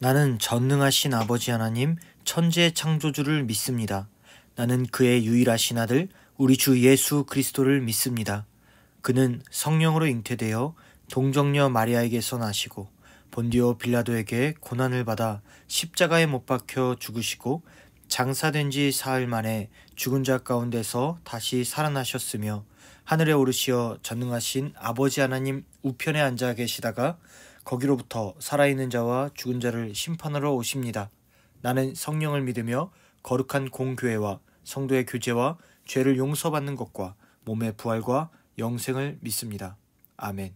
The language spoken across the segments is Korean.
나는 전능하신 아버지 하나님 천지의 창조주를 믿습니다. 나는 그의 유일하신 아들 우리 주 예수 그리스도를 믿습니다. 그는 성령으로 잉태되어 동정녀 마리아에게서 나시고 본디오 빌라도에게 고난을 받아 십자가에 못 박혀 죽으시고 장사된 지 사흘 만에 죽은 자 가운데서 다시 살아나셨으며 하늘에 오르시어 전능하신 아버지 하나님 우편에 앉아 계시다가 거기로부터 살아있는 자와 죽은 자를 심판하러 오십니다. 나는 성령을 믿으며 거룩한 공교회와 성도의 교제와 죄를 용서받는 것과 몸의 부활과 영생을 믿습니다. 아멘.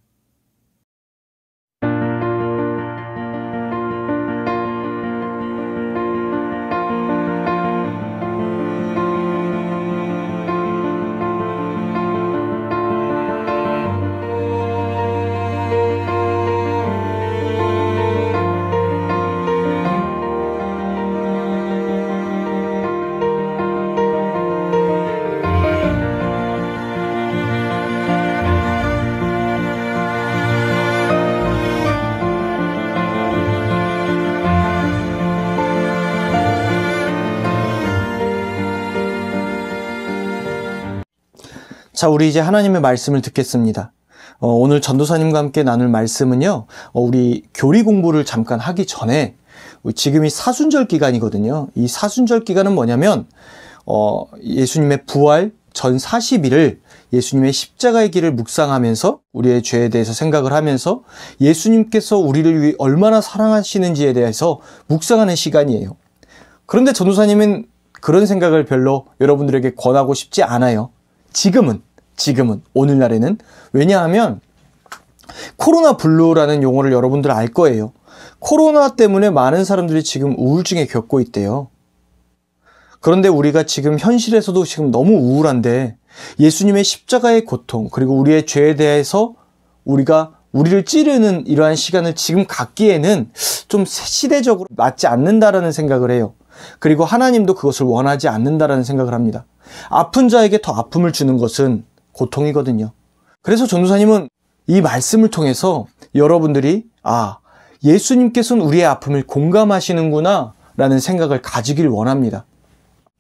자, 우리 이제 하나님의 말씀을 듣겠습니다. 오늘 전도사님과 함께 나눌 말씀은요, 우리 교리 공부를 잠깐 하기 전에 지금이 사순절 기간이거든요. 이 사순절 기간은 뭐냐면 예수님의 부활 전 40일을 예수님의 십자가의 길을 묵상하면서 우리의 죄에 대해서 생각을 하면서 예수님께서 우리를 위해 얼마나 사랑하시는지에 대해서 묵상하는 시간이에요. 그런데 전도사님은 그런 생각을 별로 여러분들에게 권하고 싶지 않아요. 지금은 오늘날에는. 왜냐하면 코로나 블루라는 용어를 여러분들 알 거예요. 코로나 때문에 많은 사람들이 지금 우울증에 겪고 있대요. 그런데 우리가 지금 현실에서도 지금 너무 우울한데 예수님의 십자가의 고통 그리고 우리의 죄에 대해서 우리를 찌르는 이러한 시간을 지금 갖기에는 좀 시대적으로 맞지 않는다라는 생각을 해요. 그리고 하나님도 그것을 원하지 않는다라는 생각을 합니다. 아픈 자에게 더 아픔을 주는 것은 고통이거든요. 그래서 전도사님은 이 말씀을 통해서 여러분들이 예수님께서는 우리의 아픔을 공감하시는구나 라는 생각을 가지길 원합니다.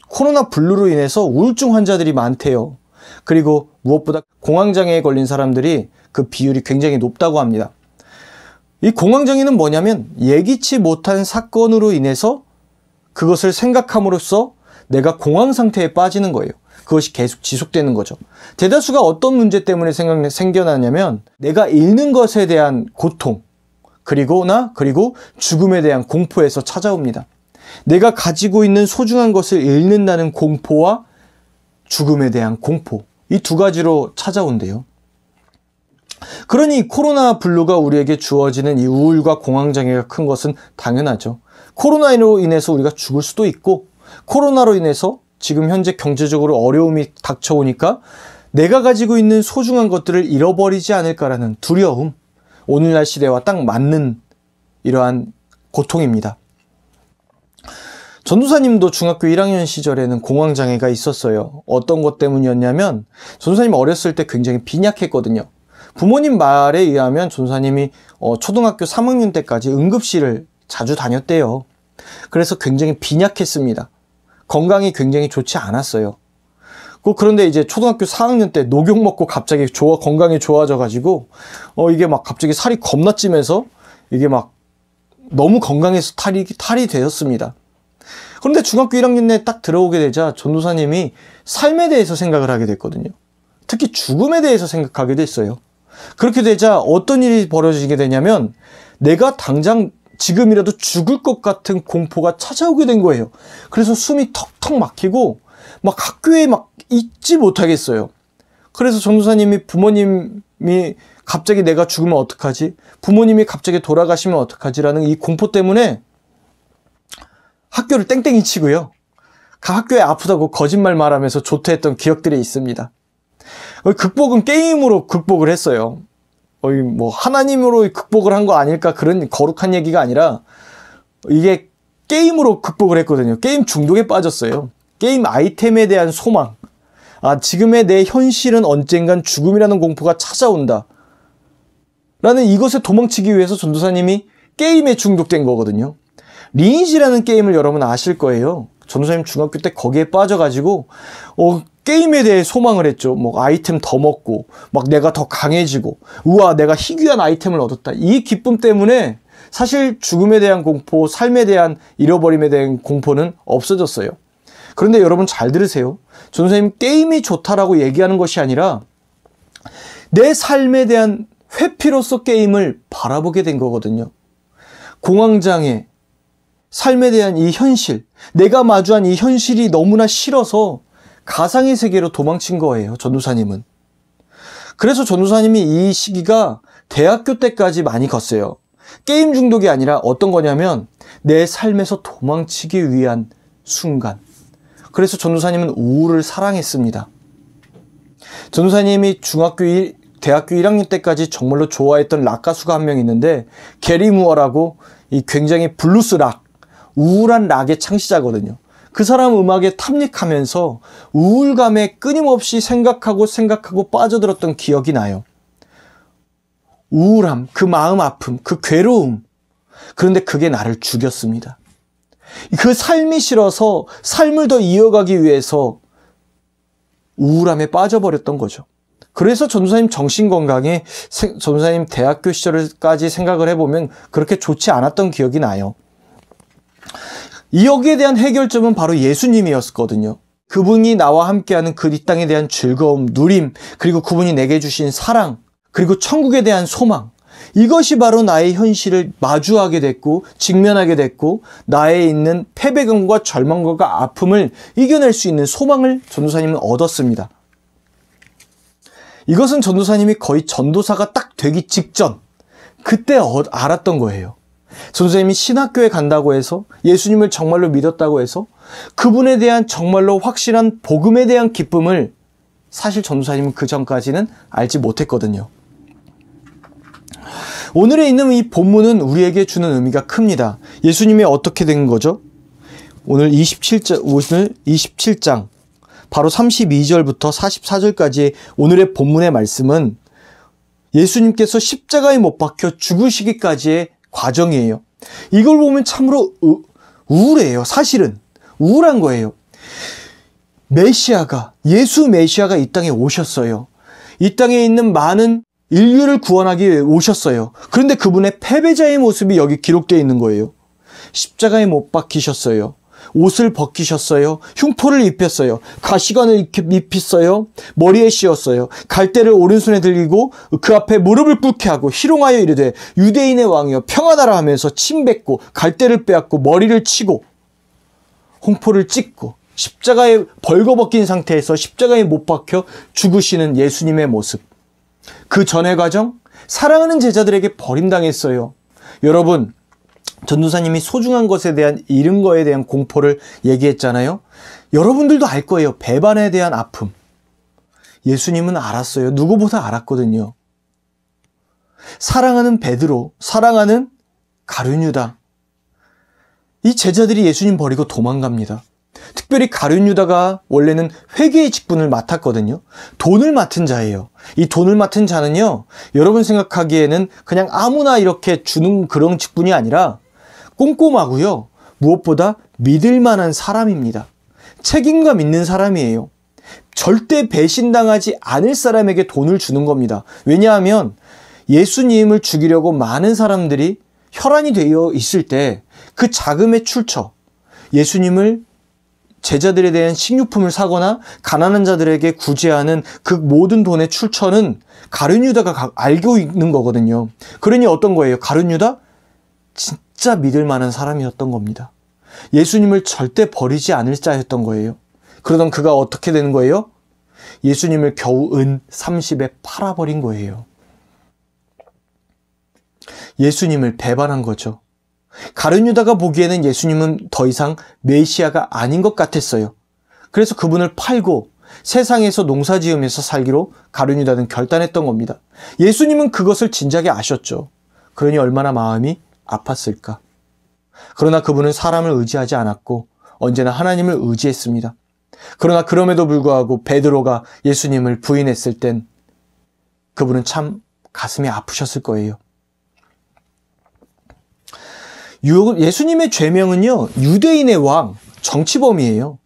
코로나 블루로 인해서 우울증 환자들이 많대요. 그리고 무엇보다 공황장애에 걸린 사람들이 그 비율이 굉장히 높다고 합니다. 이 공황장애는 뭐냐면 예기치 못한 사건으로 인해서 그것을 생각함으로써 내가 공황 상태에 빠지는 거예요. 그것이 계속 지속되는 거죠. 대다수가 어떤 문제 때문에 생겨나냐면 내가 잃는 것에 대한 고통 그리고 죽음에 대한 공포에서 찾아옵니다. 내가 가지고 있는 소중한 것을 잃는다는 공포와 죽음에 대한 공포, 이 두 가지로 찾아온대요. 그러니 코로나 블루가 우리에게 주어지는 이 우울과 공황장애가 큰 것은 당연하죠. 코로나로 인해서 우리가 죽을 수도 있고 코로나로 인해서 지금 현재 경제적으로 어려움이 닥쳐오니까 내가 가지고 있는 소중한 것들을 잃어버리지 않을까라는 두려움, 오늘날 시대와 딱 맞는 이러한 고통입니다. 전도사님도 중학교 1학년 시절에는 공황장애가 있었어요. 어떤 것 때문이었냐면 전도사님 어렸을 때 굉장히 빈약했거든요. 부모님 말에 의하면 전도사님이 초등학교 3학년 때까지 응급실을 자주 다녔대요. 그래서 굉장히 빈약했습니다. 건강이 굉장히 좋지 않았어요. 그런데 이제 초등학교 4학년 때 녹용 먹고 갑자기 건강이 좋아져가지고 이게 막 갑자기 살이 겁나 찌면서 이게 막 너무 건강해서 탈이 되었습니다. 그런데 중학교 1학년에 딱 들어오게 되자 전도사님이 삶에 대해서 생각을 하게 됐거든요. 특히 죽음에 대해서 생각하게 됐어요. 그렇게 되자 어떤 일이 벌어지게 되냐면 내가 당장 지금이라도 죽을 것 같은 공포가 찾아오게 된 거예요. 그래서 숨이 턱턱 막히고 막 학교에 막 있지 못하겠어요. 그래서 전도사님이 부모님이 갑자기 내가 죽으면 어떡하지? 부모님이 갑자기 돌아가시면 어떡하지라는 이 공포 때문에 학교를 땡땡이 치고요. 학교에 아프다고 거짓말 말하면서 조퇴했던 기억들이 있습니다. 극복은 게임으로 극복을 했어요. 뭐 하나님으로 극복을 한 거 아닐까 그런 거룩한 얘기가 아니라 이게 게임으로 극복을 했거든요. 게임 중독에 빠졌어요. 게임 아이템에 대한 소망. 지금의 내 현실은 언젠간 죽음이라는 공포가 찾아온다. 라는 이것에 도망치기 위해서 전도사님이 게임에 중독된 거거든요. 리니지라는 게임을 여러분 아실 거예요. 전도사님 중학교 때 거기에 빠져가지고 게임에 대해 소망을 했죠. 뭐 아이템 더 먹고 막 내가 더 강해지고 우와 내가 희귀한 아이템을 얻었다. 이 기쁨 때문에 사실 죽음에 대한 공포, 삶에 대한 잃어버림에 대한 공포는 없어졌어요. 그런데 여러분 잘 들으세요. 전도사님 게임이 좋다라고 얘기하는 것이 아니라 내 삶에 대한 회피로서 게임을 바라보게 된 거거든요. 공황장애, 삶에 대한 이 현실, 내가 마주한 이 현실이 너무나 싫어서 가상의 세계로 도망친 거예요, 전도사님은. 그래서 전도사님이 이 시기가 대학교 때까지 많이 걷어요. 게임 중독이 아니라 어떤 거냐면 내 삶에서 도망치기 위한 순간. 그래서 전도사님은 우울을 사랑했습니다. 전도사님이 대학교 1학년 때까지 정말로 좋아했던 락 가수가 한 명 있는데 게리 무어라고 이 굉장히 블루스 락, 우울한 락의 창시자거든요. 그 사람 음악에 탐닉하면서 우울감에 끊임없이 생각하고 빠져들었던 기억이 나요. 우울함, 그 마음 아픔, 그 괴로움. 그런데 그게 나를 죽였습니다. 그 삶이 싫어서 삶을 더 이어가기 위해서 우울함에 빠져버렸던 거죠. 그래서 전도사님 정신건강에 전도사님 대학교 시절까지 생각을 해보면 그렇게 좋지 않았던 기억이 나요. 여기에 대한 해결점은 바로 예수님이었거든요. 그분이 나와 함께하는 그 이 땅에 대한 즐거움, 누림, 그리고 그분이 내게 주신 사랑, 그리고 천국에 대한 소망. 이것이 바로 나의 현실을 마주하게 됐고 직면하게 됐고 나에 있는 패배감과 절망과 아픔을 이겨낼 수 있는 소망을 전도사님은 얻었습니다. 이것은 전도사님이 거의 전도사가 딱 되기 직전 그때 알았던 거예요. 전도사님이 신학교에 간다고 해서 예수님을 정말로 믿었다고 해서 그분에 대한 정말로 확실한 복음에 대한 기쁨을 사실 전도사님은 그 전까지는 알지 못했거든요. 오늘에 있는 이 본문은 우리에게 주는 의미가 큽니다. 예수님이 어떻게 된 거죠? 오늘 27장 바로 32절부터 44절까지 오늘의 본문의 말씀은 예수님께서 십자가에 못 박혀 죽으시기까지의 과정이에요. 이걸 보면 참으로 우울해요. 사실은 우울한 거예요. 예수 메시아가 이 땅에 오셨어요. 이 땅에 있는 많은 인류를 구원하기 위해 오셨어요. 그런데 그분의 패배자의 모습이 여기 기록되어 있는 거예요. 십자가에 못 박히셨어요. 옷을 벗기셨어요. 흉포를 입혔어요. 가시관을 입혔어요. 머리에 씌웠어요. 갈대를 오른손에 들고 그 앞에 무릎을 꿇게 하고 희롱하여 이르되 유대인의 왕이여 평안하라 하면서 침 뱉고 갈대를 빼앗고 머리를 치고 홍포를 찍고 십자가에 벌거벗긴 상태에서 십자가에 못 박혀 죽으시는 예수님의 모습. 그 전의 과정, 사랑하는 제자들에게 버림당했어요. 여러분, 전도사님이 소중한 것에 대한 잃은 거에 대한 공포를 얘기했잖아요. 여러분들도 알 거예요. 배반에 대한 아픔. 예수님은 알았어요. 누구보다 알았거든요. 사랑하는 베드로, 사랑하는 가룟 유다. 이 제자들이 예수님 버리고 도망갑니다. 특별히 가룟 유다가 원래는 회계의 직분을 맡았거든요. 돈을 맡은 자예요. 이 돈을 맡은 자는요, 여러분 생각하기에는 그냥 아무나 이렇게 주는 그런 직분이 아니라 꼼꼼하고요, 무엇보다 믿을 만한 사람입니다. 책임감 있는 사람이에요. 절대 배신당하지 않을 사람에게 돈을 주는 겁니다. 왜냐하면 예수님을 죽이려고 많은 사람들이 혈안이 되어 있을 때 그 자금의 출처, 예수님을 제자들에 대한 식료품을 사거나 가난한 자들에게 구제하는 그 모든 돈의 출처는 가룟 유다가 알고 있는 거거든요. 그러니 어떤 거예요? 가룟 유다? 진짜 믿을 만한 사람이었던 겁니다. 예수님을 절대 버리지 않을 자였던 거예요. 그러던 그가 어떻게 되는 거예요? 예수님을 겨우 은 30에 팔아버린 거예요. 예수님을 배반한 거죠. 가룟 유다가 보기에는 예수님은 더 이상 메시아가 아닌 것 같았어요. 그래서 그분을 팔고 세상에서 농사 지으면서 살기로 가룟 유다는 결단했던 겁니다. 예수님은 그것을 진작에 아셨죠. 그러니 얼마나 마음이 아팠을까. 그러나 그분은 사람을 의지하지 않았고 언제나 하나님을 의지했습니다. 그러나 그럼에도 불구하고 베드로가 예수님을 부인했을 땐 그분은 참 가슴이 아프셨을 거예요. 예수님의 죄명은요, 유대인의 왕, 정치범이에요.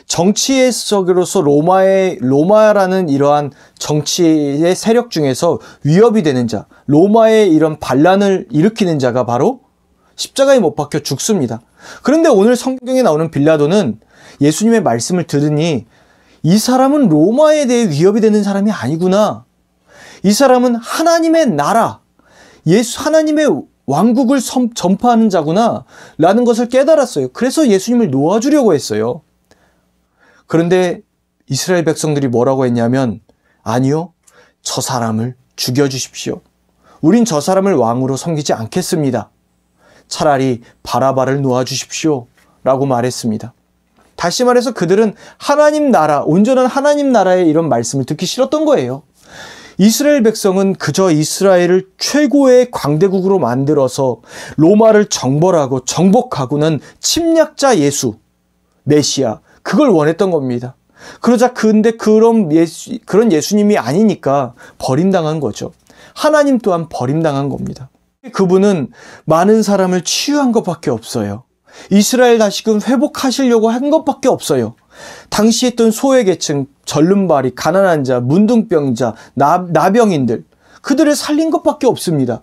정치의 속으로서 로마라는 이러한 정치의 세력 중에서 위협이 되는 자, 로마의 이런 반란을 일으키는 자가 바로 십자가에 못 박혀 죽습니다. 그런데 오늘 성경에 나오는 빌라도는 예수님의 말씀을 들으니 이 사람은 로마에 대해 위협이 되는 사람이 아니구나. 이 사람은 하나님의 나라, 하나님의 왕국을 전파하는 자구나 라는 것을 깨달았어요. 그래서 예수님을 놓아주려고 했어요. 그런데 이스라엘 백성들이 뭐라고 했냐면, 아니요, 저 사람을 죽여주십시오. 우린 저 사람을 왕으로 섬기지 않겠습니다. 차라리 바라바를 놓아주십시오 라고 말했습니다. 다시 말해서 그들은 하나님 나라, 온전한 하나님 나라의 이런 말씀을 듣기 싫었던 거예요. 이스라엘 백성은 그저 이스라엘을 최고의 광대국으로 만들어서 로마를 정벌하고 정복하고는 침략자 예수, 메시아, 그걸 원했던 겁니다. 그러자 근데 그런 예수님이 아니니까 버림당한 거죠. 하나님 또한 버림당한 겁니다. 그분은 많은 사람을 치유한 것밖에 없어요. 이스라엘 다시금 회복하시려고 한 것밖에 없어요. 당시 했던 소외계층, 절름발이, 가난한 자, 문둥병자, 나병인들, 그들을 살린 것밖에 없습니다.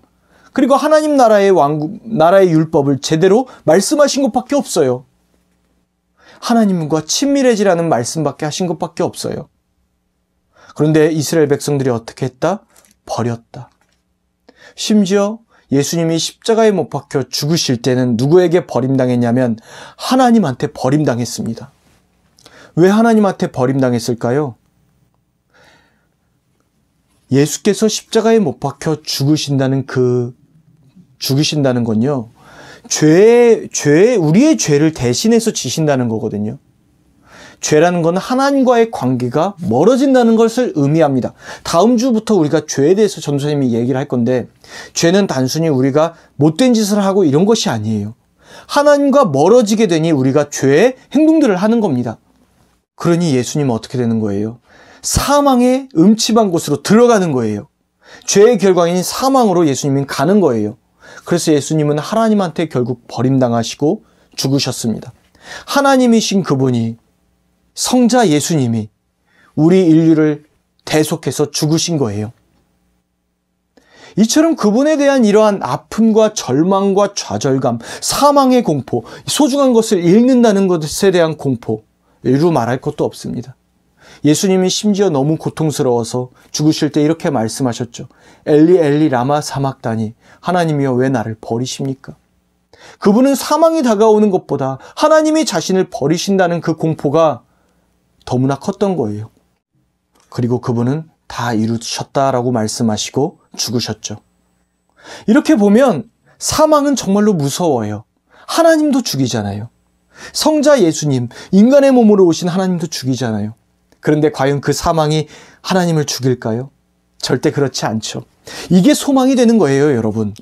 그리고 하나님 나라의 나라의 율법을 제대로 말씀하신 것밖에 없어요. 하나님과 친밀해지라는 말씀밖에 하신 것밖에 없어요. 그런데 이스라엘 백성들이 어떻게 했다? 버렸다. 심지어 예수님이 십자가에 못 박혀 죽으실 때는 누구에게 버림당했냐면 하나님한테 버림당했습니다. 왜 하나님한테 버림당했을까요? 예수께서 십자가에 못 박혀 죽으신다는 건요, 우리의 죄를 대신해서 지신다는 거거든요. 죄라는 건 하나님과의 관계가 멀어진다는 것을 의미합니다. 다음 주부터 우리가 죄에 대해서 전도사님이 얘기를 할 건데, 죄는 단순히 우리가 못된 짓을 하고 이런 것이 아니에요. 하나님과 멀어지게 되니 우리가 죄의 행동들을 하는 겁니다. 그러니 예수님은 어떻게 되는 거예요? 사망의 음침한 곳으로 들어가는 거예요. 죄의 결과인 사망으로 예수님은 가는 거예요. 그래서 예수님은 하나님한테 결국 버림당하시고 죽으셨습니다. 하나님이신 그분이, 성자 예수님이 우리 인류를 대속해서 죽으신 거예요. 이처럼 그분에 대한 이러한 아픔과 절망과 좌절감, 사망의 공포, 소중한 것을 잃는다는 것에 대한 공포, 이루 말할 것도 없습니다. 예수님이 심지어 너무 고통스러워서 죽으실 때 이렇게 말씀하셨죠. 엘리 엘리 라마 사막다니, 하나님이여 왜 나를 버리십니까? 그분은 사망이 다가오는 것보다 하나님이 자신을 버리신다는 그 공포가 너무나 컸던 거예요. 그리고 그분은 다 이루셨다라고 말씀하시고 죽으셨죠. 이렇게 보면 사망은 정말로 무서워요. 하나님도 죽이잖아요. 성자 예수님, 인간의 몸으로 오신 하나님도 죽이잖아요. 그런데 과연 그 사망이 하나님을 죽일까요? 절대 그렇지 않죠. 이게 소망이 되는 거예요, 여러분.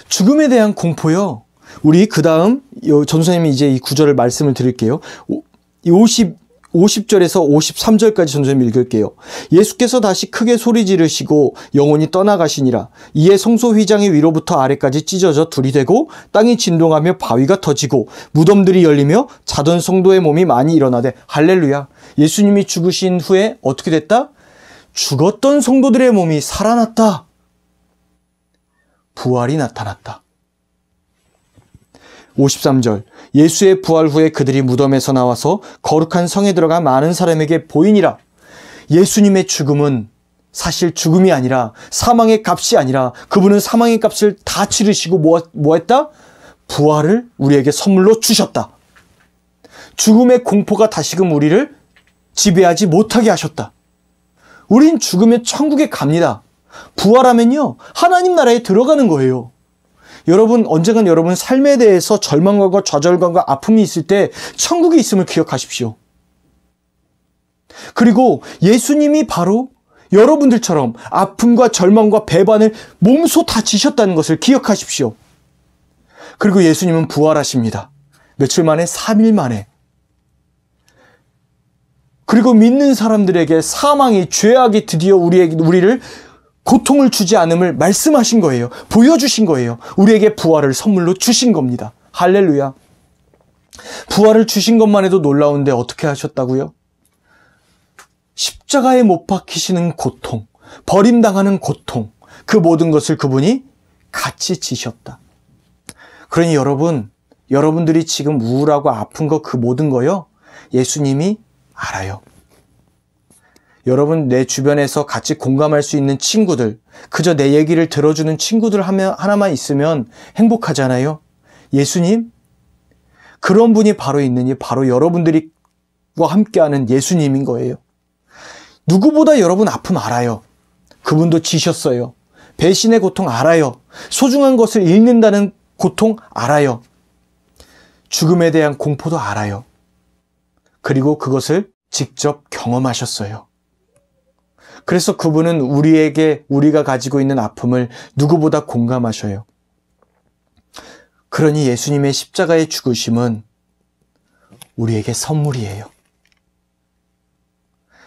죽음에 대한 공포요. 우리 그 다음 전도사님이 이제 이 구절을 말씀을 드릴게요. 50절에서 53절까지 전도사님 읽을게요. 예수께서 다시 크게 소리 지르시고 영혼이 떠나가시니라. 이에 성소 휘장이 위로부터 아래까지 찢어져 둘이 되고 땅이 진동하며 바위가 터지고 무덤들이 열리며 자던 성도의 몸이 많이 일어나되, 할렐루야. 예수님이 죽으신 후에 어떻게 됐다? 죽었던 성도들의 몸이 살아났다. 부활이 나타났다. 53절, 예수의 부활 후에 그들이 무덤에서 나와서 거룩한 성에 들어가 많은 사람에게 보이니라. 예수님의 죽음은 사실 죽음이 아니라, 사망의 값이 아니라, 그분은 사망의 값을 다 치르시고 뭐 했다? 부활을 우리에게 선물로 주셨다. 죽음의 공포가 다시금 우리를 지배하지 못하게 하셨다. 우린 죽으면 천국에 갑니다. 부활하면요, 하나님 나라에 들어가는 거예요. 여러분, 언젠간 여러분 삶에 대해서 절망과 좌절감과 아픔이 있을 때 천국에 있음을 기억하십시오. 그리고 예수님이 바로 여러분들처럼 아픔과 절망과 배반을 몸소 다 지셨다는 것을 기억하십시오. 그리고 예수님은 부활하십니다. 며칠 만에, 3일 만에. 그리고 믿는 사람들에게 사망이, 죄악이 드디어 우리를 고통을 주지 않음을 말씀하신 거예요. 보여주신 거예요. 우리에게 부활을 선물로 주신 겁니다. 할렐루야. 부활을 주신 것만 해도 놀라운데 어떻게 하셨다고요? 십자가에 못 박히시는 고통, 버림당하는 고통, 그 모든 것을 그분이 같이 지셨다. 그러니 여러분들이 지금 우울하고 아픈 거 그 모든 거요, 예수님이 알아요. 여러분, 내 주변에서 같이 공감할 수 있는 친구들, 그저 내 얘기를 들어주는 친구들 하나만 있으면 행복하잖아요. 예수님? 그런 분이 바로 있느니 바로 여러분들과 함께하는 예수님인 거예요. 누구보다 여러분 아픔 알아요. 그분도 지셨어요. 배신의 고통 알아요. 소중한 것을 잃는다는 고통 알아요. 죽음에 대한 공포도 알아요. 그리고 그것을 직접 경험하셨어요. 그래서 그분은 우리가 가지고 있는 아픔을 누구보다 공감하셔요. 그러니 예수님의 십자가의 죽으심은 우리에게 선물이에요.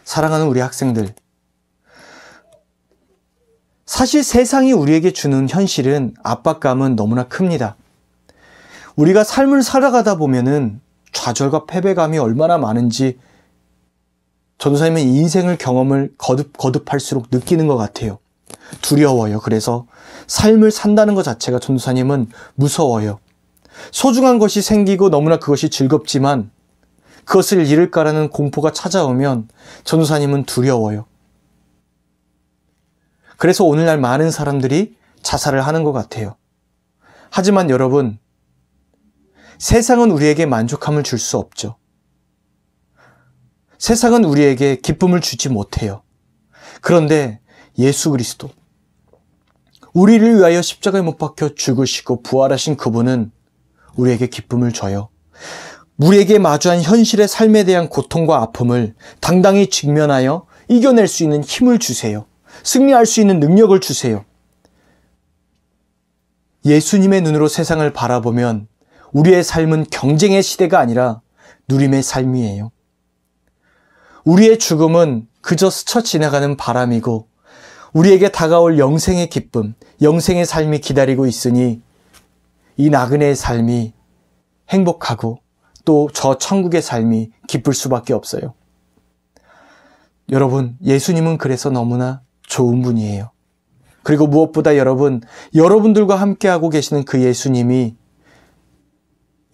사랑하는 우리 학생들, 사실 세상이 우리에게 주는 현실은 압박감은 너무나 큽니다. 우리가 삶을 살아가다 보면은 좌절과 패배감이 얼마나 많은지 전도사님은 인생을 경험을 거듭할수록 느끼는 것 같아요. 두려워요. 그래서 삶을 산다는 것 자체가 전도사님은 무서워요. 소중한 것이 생기고 너무나 그것이 즐겁지만 그것을 잃을까라는 공포가 찾아오면 전도사님은 두려워요. 그래서 오늘날 많은 사람들이 자살을 하는 것 같아요. 하지만 여러분, 세상은 우리에게 만족함을 줄 수 없죠. 세상은 우리에게 기쁨을 주지 못해요. 그런데 예수 그리스도, 우리를 위하여 십자가에 못 박혀 죽으시고 부활하신 그분은 우리에게 기쁨을 줘요. 우리에게 마주한 현실의 삶에 대한 고통과 아픔을 당당히 직면하여 이겨낼 수 있는 힘을 주세요. 승리할 수 있는 능력을 주세요. 예수님의 눈으로 세상을 바라보면 우리의 삶은 경쟁의 시대가 아니라 누림의 삶이에요. 우리의 죽음은 그저 스쳐 지나가는 바람이고 우리에게 다가올 영생의 기쁨, 영생의 삶이 기다리고 있으니 이 나그네의 삶이 행복하고 또 저 천국의 삶이 기쁠 수밖에 없어요. 여러분, 예수님은 그래서 너무나 좋은 분이에요. 그리고 무엇보다 여러분들과 함께하고 계시는 그 예수님이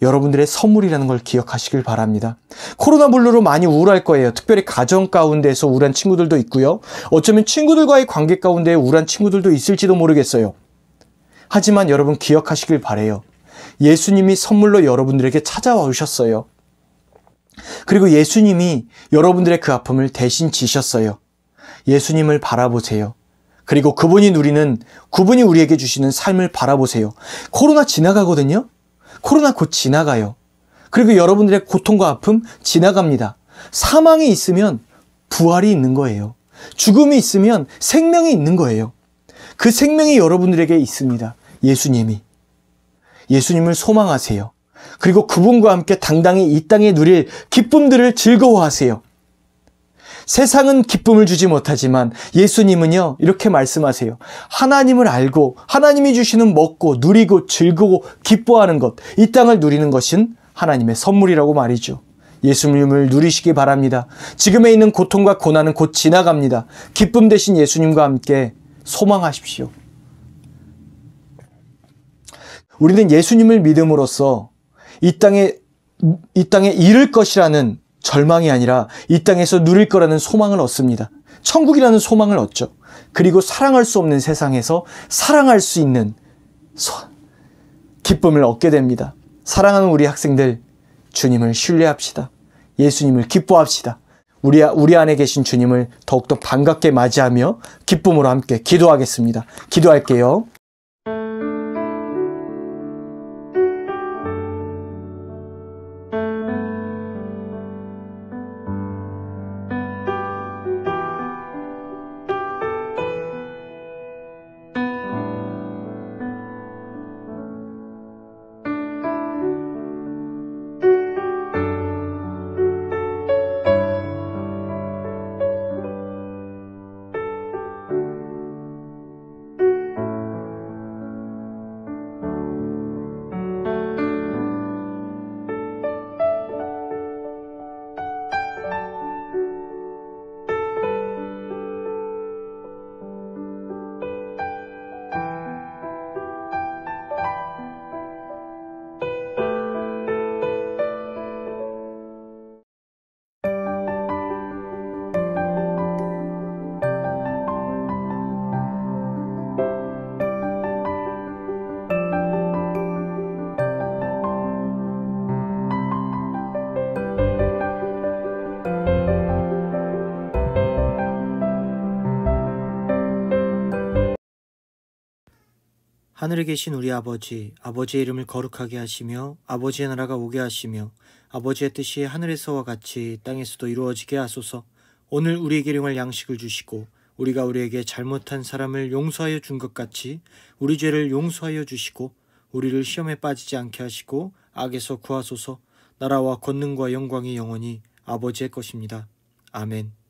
여러분들의 선물이라는 걸 기억하시길 바랍니다. 코로나 물로로 많이 우울할 거예요. 특별히 가정 가운데에서 우울한 친구들도 있고요. 어쩌면 친구들과의 관계 가운데 우울한 친구들도 있을지도 모르겠어요. 하지만 여러분 기억하시길 바라요. 예수님이 선물로 여러분들에게 찾아와 오셨어요. 그리고 예수님이 여러분들의 그 아픔을 대신 지셨어요. 예수님을 바라보세요. 그리고 그분이 우리에게 주시는 삶을 바라보세요. 코로나 지나가거든요. 코로나 곧 지나가요. 그리고 여러분들의 고통과 아픔 지나갑니다. 사망이 있으면 부활이 있는 거예요. 죽음이 있으면 생명이 있는 거예요. 그 생명이 여러분들에게 있습니다. 예수님을 소망하세요. 그리고 그분과 함께 당당히 이 땅에 누릴 기쁨들을 즐거워하세요. 세상은 기쁨을 주지 못하지만 예수님은요, 이렇게 말씀하세요. 하나님을 알고 하나님이 주시는 먹고 누리고 즐거워 기뻐하는 것, 이 땅을 누리는 것은 하나님의 선물이라고 말이죠. 예수님을 누리시기 바랍니다. 지금에 있는 고통과 고난은 곧 지나갑니다. 기쁨 대신 예수님과 함께 소망하십시오. 우리는 예수님을 믿음으로써 이 땅에 잃을 것이라는 절망이 아니라 이 땅에서 누릴 거라는 소망을 얻습니다. 천국이라는 소망을 얻죠. 그리고 사랑할 수 없는 세상에서 사랑할 수 있는 기쁨을 얻게 됩니다. 사랑하는 우리 학생들, 주님을 신뢰합시다. 예수님을 기뻐합시다. 우리 안에 계신 주님을 더욱더 반갑게 맞이하며 기쁨으로 함께 기도하겠습니다. 기도할게요. 하늘에 계신 우리 아버지, 아버지의 이름을 거룩하게 하시며 아버지의 나라가 오게 하시며 아버지의 뜻이 하늘에서와 같이 땅에서도 이루어지게 하소서. 오늘 우리에게 일용할 양식을 주시고 우리가 우리에게 잘못한 사람을 용서하여 준 것 같이 우리 죄를 용서하여 주시고 우리를 시험에 빠지지 않게 하시고 악에서 구하소서. 나라와 권능과 영광이 영원히 아버지의 것입니다. 아멘.